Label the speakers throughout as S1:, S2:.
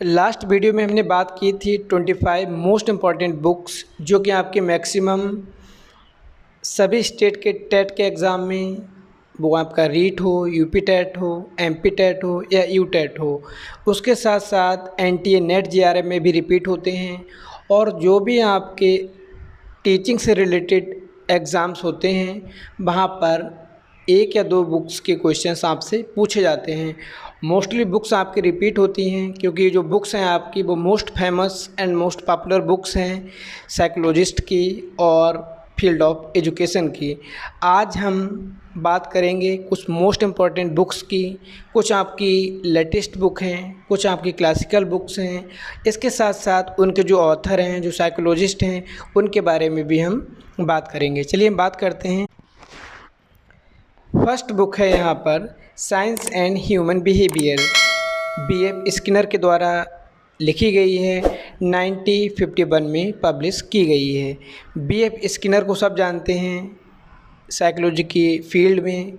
S1: Last video में हमने बात की थी 25 मोस्ट इम्पॉर्टेंट बुक्स जो कि आपके मैक्सिमम सभी स्टेट के टेट के एग्ज़ाम में, वो आपका रीट हो, यूपी टेट हो, एमपी टेट हो या यू टेट हो, उसके साथ साथ एनटीए नेट जेआरएफ में भी रिपीट होते हैं। और जो भी आपके टीचिंग से रिलेटेड एग्ज़ाम्स होते हैं वहाँ पर एक या दो बुक्स के क्वेश्चंस आपसे पूछे जाते हैं। मोस्टली बुक्स आपकी रिपीट होती हैं क्योंकि जो बुक्स हैं आपकी वो most famous and most popular books हैं साइकोलॉजिस्ट की और फील्ड ऑफ एजुकेशन की। आज हम बात करेंगे कुछ मोस्ट इम्पॉर्टेंट बुक्स की। कुछ आपकी लेटेस्ट बुक हैं, कुछ आपकी क्लासिकल बुक्स हैं। इसके साथ साथ उनके जो ऑथर हैं, जो साइकोलॉजिस्ट हैं, उनके बारे में भी हम बात करेंगे। चलिए हम बात करते हैं। फर्स्ट बुक है यहाँ पर science and human behaviour, BF Skinner के द्वारा लिखी गई है, 1951 में पब्लिश की गई है। बीएफ स्किनर को सब जानते हैं, साइकोलॉजी की फील्ड में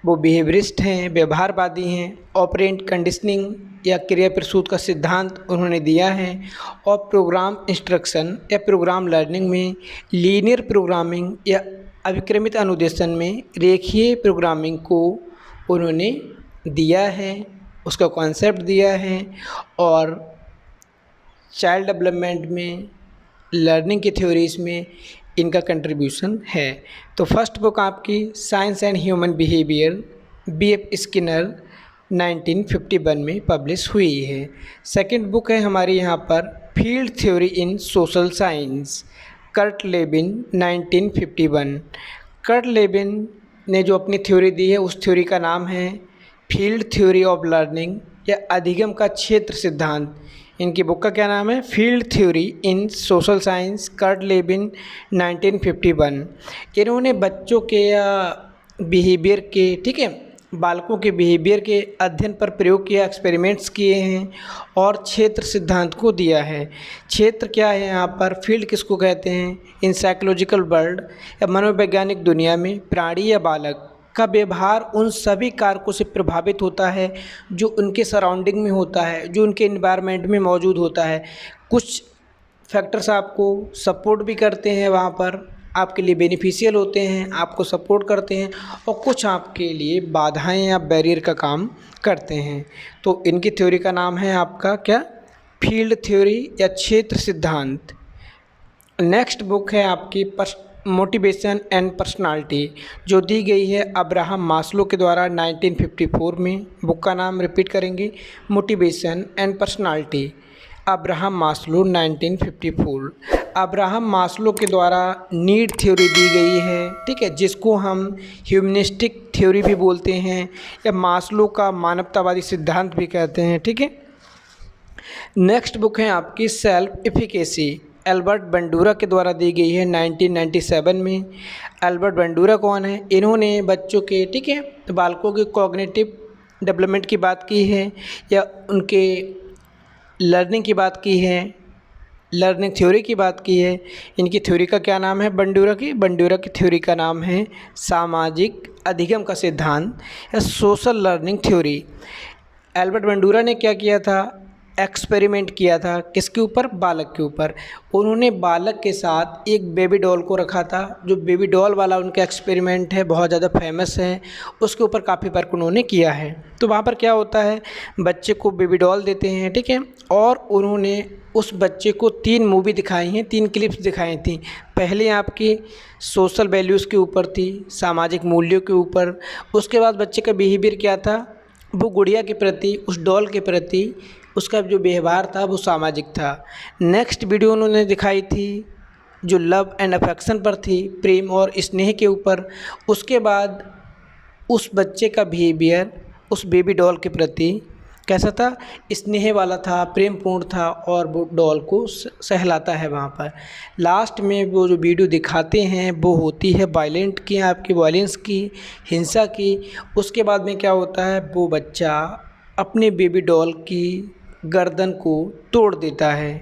S1: वो बिहेवियरिस्ट हैं, व्यवहारवादी हैं। ऑपरेंट कंडीशनिंग या क्रिया प्रसूत का सिद्धांत उन्होंने दिया है और प्रोग्राम इंस्ट्रक्शन या प्रोग्राम लर्निंग में लीनियर प्रोग्रामिंग या अभिक्रमित अनुदेशन में रेखीय प्रोग्रामिंग को उन्होंने दिया है, उसका कॉन्सेप्ट दिया है। और चाइल्ड डेवलपमेंट में, लर्निंग की थ्योरीज़ में इनका कंट्रीब्यूशन है। तो फर्स्ट बुक आपकी science and human behaviour, BF Skinner, 1951 में पब्लिश हुई है। सेकंड बुक है हमारी यहाँ पर फील्ड थ्योरी इन सोशल साइंस, कर्ट लेबिन, 1951। कर्ट लेबिन ने जो अपनी थ्योरी दी है उस थ्योरी का नाम है फील्ड थ्योरी ऑफ लर्निंग या अधिगम का क्षेत्र सिद्धांत। इनकी बुक का क्या नाम है? फील्ड थ्योरी इन सोशल साइंस, कर्ट लेबिन, 1951। इन्होंने बच्चों के या बिहेवियर के, ठीक है, बालकों के बिहेवियर के अध्ययन पर प्रयोग किया, एक्सपेरिमेंट्स किए हैं और क्षेत्र सिद्धांत को दिया है। क्षेत्र क्या है यहाँ पर? फील्ड किसको कहते हैं? इन साइकोलॉजिकल वर्ल्ड या मनोवैज्ञानिक दुनिया में प्राणी या बालक का व्यवहार उन सभी कारकों से प्रभावित होता है जो उनके सराउंडिंग में होता है, जो उनके इन्वायरमेंट में मौजूद होता है। कुछ फैक्टर्स आपको सपोर्ट भी करते हैं, वहाँ पर आपके लिए बेनिफिशियल होते हैं, आपको सपोर्ट करते हैं, और कुछ आपके लिए बाधाएं या बैरियर का काम करते हैं। तो इनकी थ्योरी का नाम है आपका क्या? फील्ड थ्योरी या क्षेत्र सिद्धांत। नेक्स्ट बुक है आपकी मोटिवेशन एंड पर्सनालिटी, जो दी गई है अब्राहम मास्लो के द्वारा 1954 में। बुक का नाम रिपीट करेंगे, motivation and personality, Abraham Maslow, 1954। Abraham Maslow के द्वारा नीड थ्योरी दी गई है, ठीक है, जिसको हम ह्यूमनिस्टिक थ्योरी भी बोलते हैं या मास्लो का मानवतावादी सिद्धांत भी कहते हैं, ठीक है। नेक्स्ट बुक है आपकी सेल्फ एफिकेसी, एल्बर्ट बंडूरा के द्वारा दी गई है 1997 में। एल्बर्ट बंडूरा कौन है? इन्होंने बच्चों के, ठीक है, बालकों के कॉग्निटिव डेवलपमेंट की बात की है या उनके लर्निंग की बात की है, लर्निंग थ्योरी की बात की है। इनकी थ्योरी का क्या नाम है? बंडूरा की थ्योरी का नाम है सामाजिक अधिगम का सिद्धांत या social learning theory. Albert Bandura ने क्या किया था? एक्सपेरिमेंट किया था, किसके ऊपर? बालक के ऊपर। उन्होंने बालक के साथ एक बेबी डॉल को रखा था। जो बेबी डॉल वाला उनका एक्सपेरिमेंट है बहुत ज़्यादा फेमस है, उसके ऊपर काफ़ी वर्क उन्होंने किया है। तो वहाँ पर क्या होता है, बच्चे को बेबी डॉल देते हैं, ठीक है, और उन्होंने उस बच्चे को 3 मूवी दिखाई हैं, 3 क्लिप्स दिखाई थी। पहले आपकी सोशल वैल्यूज़ के ऊपर थी, सामाजिक मूल्यों के ऊपर। उसके बाद बच्चे का बिहेवियर क्या था? वो गुड़िया के प्रति, उस डॉल के प्रति उसका जो व्यवहार था वो सामाजिक था। नेक्स्ट वीडियो उन्होंने दिखाई थी जो लव एंड अफेक्शन पर थी, प्रेम और स्नेह के ऊपर। उसके बाद उस बच्चे का बिहेवियर उस बेबी डॉल के प्रति कैसा था? स्नेह वाला था, प्रेमपूर्ण था, और वो डॉल को सहलाता है वहाँ पर। लास्ट में वो जो वीडियो दिखाते हैं वो होती है वायलेंट की, आपकी वायलेंस की, हिंसा की। उसके बाद में क्या होता है, वो बच्चा अपने बेबी डॉल की गर्दन को तोड़ देता है।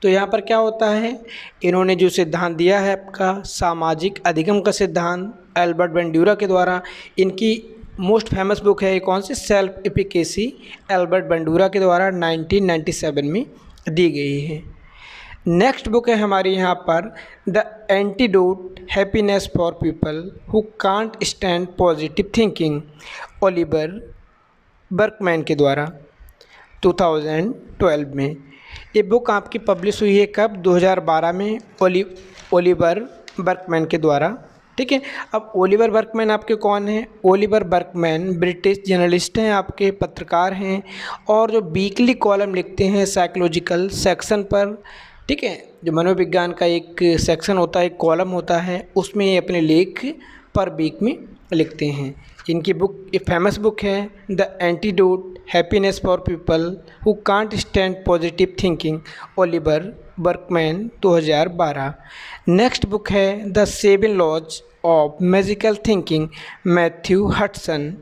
S1: तो यहाँ पर क्या होता है, इन्होंने जो सिद्धांत दिया है आपका सामाजिक अधिगम का सिद्धांत एल्बर्ट बंडूरा के द्वारा, इनकी मोस्ट फेमस बुक है ये कौन सी, सेल्फ एफिकेसी, एल्बर्ट बंडूरा के द्वारा 1997 में दी गई है। नेक्स्ट बुक है हमारी यहाँ पर the antidote happiness for people who can't stand positive thinking, Oliver workman के द्वारा 2012 में। ये बुक आपकी पब्लिश हुई है कब, 2012 में, ओलिवर बर्कमैन के द्वारा। ठीक है। अब ओलिवर बर्कमैन आपके कौन हैं? ओलिवर बर्कमैन ब्रिटिश जर्नलिस्ट हैं, आपके पत्रकार हैं, और जो वीकली कॉलम लिखते हैं साइकोलॉजिकल सेक्शन पर। ठीक है, जो मनोविज्ञान का एक सेक्शन होता है, एक कॉलम होता है, उसमें ये अपने लेख पर वीक में लिखते हैं। इनकी बुक, ये फेमस बुक है the antidote happiness for people who can't stand positive thinking, Oliver Burkeman 2012। Next book है the 7 laws of magical thinking, Matthew Hudson,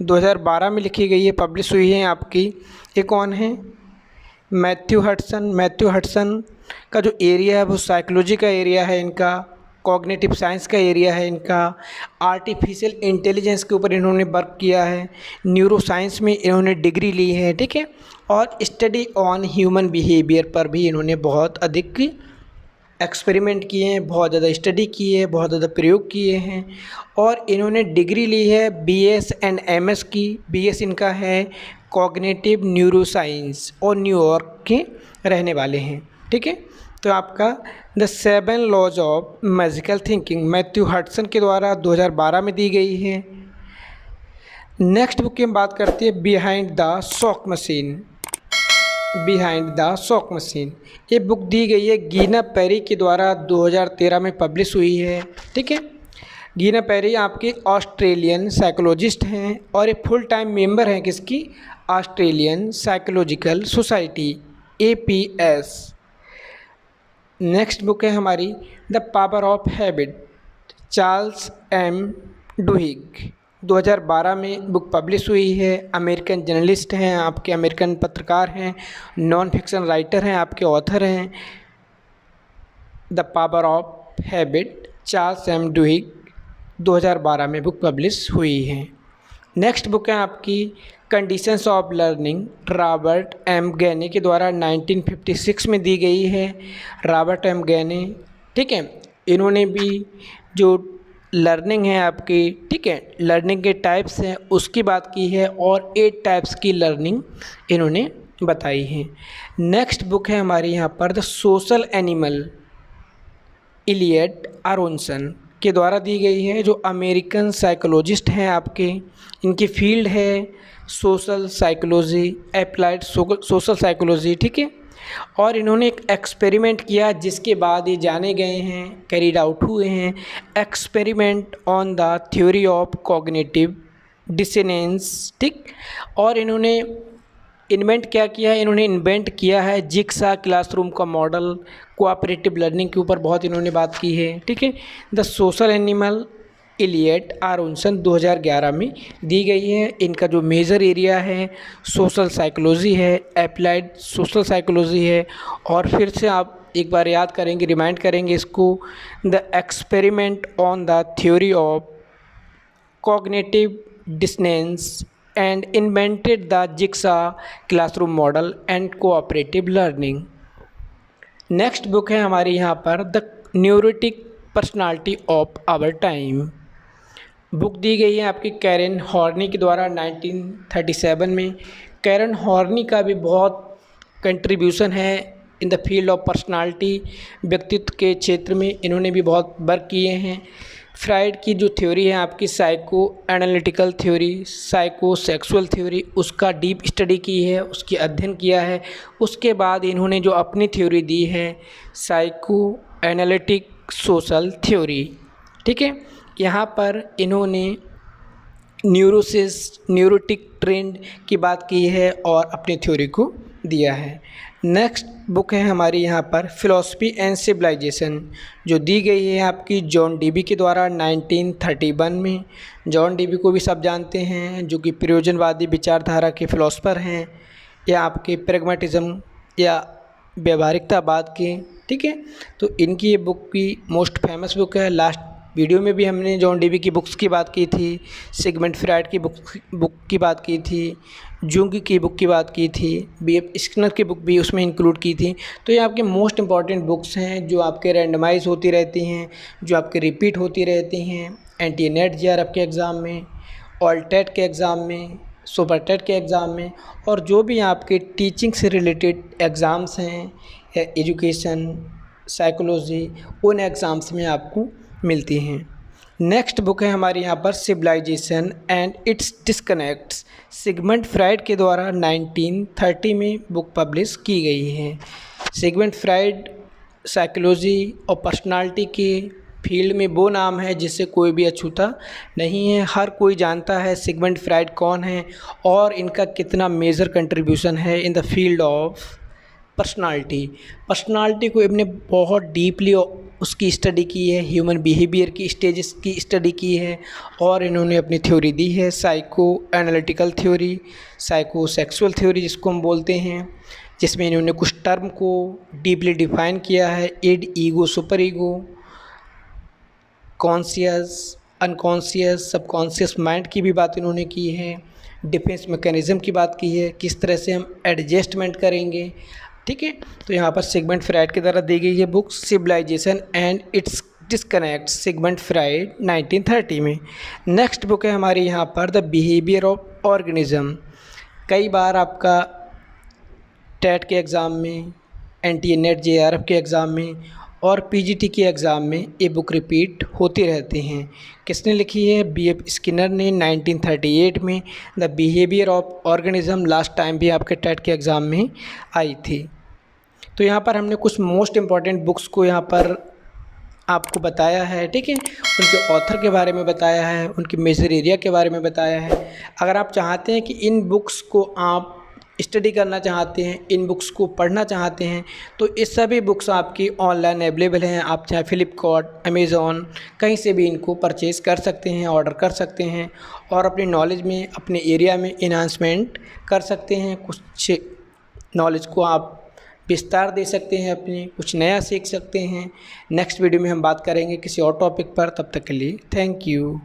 S1: 2012 में लिखी गई है, पब्लिश हुई है आपकी। ये कौन है? Matthew Hudson. मैथ्यू हडसन का जो एरिया है वो साइकोलॉजी का एरिया है इनका, कॉग्निटिव साइंस का एरिया है इनका, आर्टिफिशियल इंटेलिजेंस के ऊपर इन्होंने वर्क किया है, न्यूरो साइंस में इन्होंने डिग्री ली है। ठीक है, और स्टडी ऑन ह्यूमन बिहेवियर पर भी इन्होंने बहुत अधिक एक्सपेरिमेंट किए हैं, बहुत ज़्यादा स्टडी की है, बहुत ज़्यादा प्रयोग किए हैं, और इन्होंने डिग्री ली है BS एंड MS की। BS इनका है कॉग्निटिव न्यूरो साइंस, और न्यूयॉर्क के रहने वाले हैं। ठीक है, तो आपका the 7 laws of magical thinking Matthew Hudson के द्वारा 2012 में दी गई है। नेक्स्ट बुक की हम बात करते हैं behind the shock machine. Behind the shock machine, ये बुक दी गई है गीना पेरी के द्वारा, 2013 में पब्लिश हुई है। ठीक है, गीना पेरी आपके ऑस्ट्रेलियन साइकोलॉजिस्ट हैं और एक फुल टाइम मेंबर हैं किसकी, Australian psychological society APS। Next book है हमारी the power of habit, Charles M डुहिग, 2012 में बुक पब्लिश हुई है। अमेरिकन जर्नलिस्ट हैं आपके, अमेरिकन पत्रकार हैं, नॉन फिक्शन राइटर हैं, आपके ऑथर हैं। The power of habit, Charles M डुहिग, 2012 में बुक पब्लिश हुई है। नेक्स्ट बुक है आपकी conditions of learning, Robert M गैने के द्वारा 1956 में दी गई है। रॉबर्ट M गैने, ठीक है, इन्होंने भी जो लर्निंग है आपकी, ठीक है, लर्निंग के टाइप्स हैं उसकी बात की है, और 8 टाइप्स की लर्निंग इन्होंने बताई है। नेक्स्ट बुक है हमारी यहाँ पर द सोशल एनिमल, इलियट आरोनसन के द्वारा दी गई है, जो अमेरिकन साइकोलॉजिस्ट हैं आपके। इनकी फील्ड है social psychology, applied social psychology. ठीक है, और इन्होंने एक एक्सपेरिमेंट किया जिसके बाद ये जाने गए हैं, कैरीड आउट हुए हैं, experiment on the theory of cognitive dissonance. ठीक, और इन्होंने इन्वेंट क्या किया है, इन्होंने इन्वेंट किया है जिग्सा क्लासरूम का मॉडल, कोऑपरेटिव लर्निंग के ऊपर बहुत इन्होंने बात की है। ठीक है, द सोशल एनिमल, इलियट आरोनसन, 2011 में दी गई है। इनका जो मेजर एरिया है सोशल साइकोलॉजी है, अप्लाइड सोशल साइकोलॉजी है, और फिर से आप एक बार याद करेंगे, रिमाइंड करेंगे इसको, the experiment on the theory of cognitive dissonance and invented the jigsaw classroom model and cooperative learning। Next book है हमारी यहाँ पर the neurotic personality of our time. Book दी गई है आपकी कैरन हॉर्नी के द्वारा 1937 में। कैरन हॉर्नी का भी बहुत कंट्रीब्यूशन है in the field of personality, व्यक्तित्व के क्षेत्र में इन्होंने भी बहुत वर्क किए हैं। फ्राइड की जो थ्योरी है आपकी psycho analytical theory, psycho sexual theory, उसका डीप स्टडी की है, उसकी अध्ययन किया है। उसके बाद इन्होंने जो अपनी थ्योरी दी है साइको एनालिटिक सोशल थ्योरी। ठीक है, यहाँ पर इन्होंने न्यूरोटिक ट्रेंड की बात की है और अपनी थ्योरी को दिया है। नेक्स्ट बुक है हमारी यहाँ पर फिलॉसफी एंड सिविलाइजेशन, जो दी गई है आपकी जॉन डीबी के द्वारा 1931 में। जॉन डीबी को भी सब जानते हैं, जो कि प्रयोजनवादी विचारधारा के फिलोसफर हैं, या आपके प्रैग्मेटिज्म या व्यवहारिकतावाद के। ठीक है, तो इनकी ये बुक की मोस्ट फेमस बुक है, लास्ट वीडियो में भी हमने जॉन डेवी की बुक्स की बात की थी, सिगमंड फ्रायड की बुक की बात की थी, जुंग की बुक की बात की थी, बीएफ स्किनर की बुक भी उसमें इंक्लूड की थी। तो ये आपके मोस्ट इंपॉर्टेंट बुक्स हैं जो आपके रैंडमाइज होती रहती हैं, जो आपके रिपीट होती रहती हैं एनटीए नेट जेआरएफ के एग्ज़ाम में, ऑल टेट के एग्ज़ाम में, सुपर टेट के एग्ज़ाम में, और जो भी आपके टीचिंग से रिलेटेड एग्ज़ाम्स हैं, एजुकेशन, साइकोलॉजी, उन एग्ज़ाम्स में आपको मिलती हैं। नेक्स्ट बुक है हमारी यहाँ पर civilisation and its disconnects, Sigmund Freud के द्वारा 1930 में बुक पब्लिश की गई है। सिगमंड फ्रायड साइकोलॉजी और पर्सनालिटी के फील्ड में वो नाम है जिससे कोई भी अछूता नहीं है। हर कोई जानता है सिगमंड फ्रायड कौन है और इनका कितना मेजर कंट्रीब्यूशन है in the field of personality को इन्होंने बहुत डीपली उसकी स्टडी की है, ह्यूमन बिहेवियर की स्टेजेस की स्टडी की है, और इन्होंने अपनी थ्योरी दी है, psycho analytical theory, psycho sexual theory जिसको हम बोलते हैं, जिसमें इन्होंने कुछ टर्म को डीपली डिफाइन किया है। Id, ego, super ego, conscious, unconscious, subconscious mind की भी बात इन्होंने की है, डिफेंस मैकेनिज़्म की बात की है, किस तरह से हम एडजस्टमेंट करेंगे। ठीक है, तो यहाँ पर सिगमंड फ्रायड के द्वारा दी गई है book civilisation and its disconnect, Sigmund Freud 1930 में। नेक्स्ट बुक है हमारी यहाँ पर द बिहेवियर ऑफ ऑर्गेनिज्म। कई बार आपका टेट के एग्ज़ाम में, एनटीए नेट जेआरएफ के एग्ज़ाम में और पीजीटी के एग्ज़ाम में ये बुक रिपीट होती रहती हैं। किसने लिखी है? बीएफ स्किनर ने 1938 में। The behaviour of organism last time भी आपके टेट के एग्ज़ाम में आई थी। तो यहाँ पर हमने कुछ मोस्ट इम्पॉर्टेंट बुक्स को यहाँ पर आपको बताया है। ठीक है, उनके ऑथर के बारे में बताया है, उनके मेजर एरिया के बारे में बताया है। अगर आप चाहते हैं कि इन बुक्स को आप स्टडी करना चाहते हैं, इन बुक्स को पढ़ना चाहते हैं, तो ये सभी बुक्स आपकी ऑनलाइन अवेलेबल हैं। आप चाहे फ्लिपकार्ट, अमेज़ॉन, कहीं से भी इनको परचेज़ कर सकते हैं, ऑर्डर कर सकते हैं और अपनी नॉलेज में, अपने एरिया में इन्हांसमेंट कर सकते हैं। कुछ नॉलेज को आप विस्तार दे सकते हैं, अपनी कुछ नया सीख सकते हैं। नेक्स्ट वीडियो में हम बात करेंगे किसी और टॉपिक पर। तब तक के लिए थैंक यू।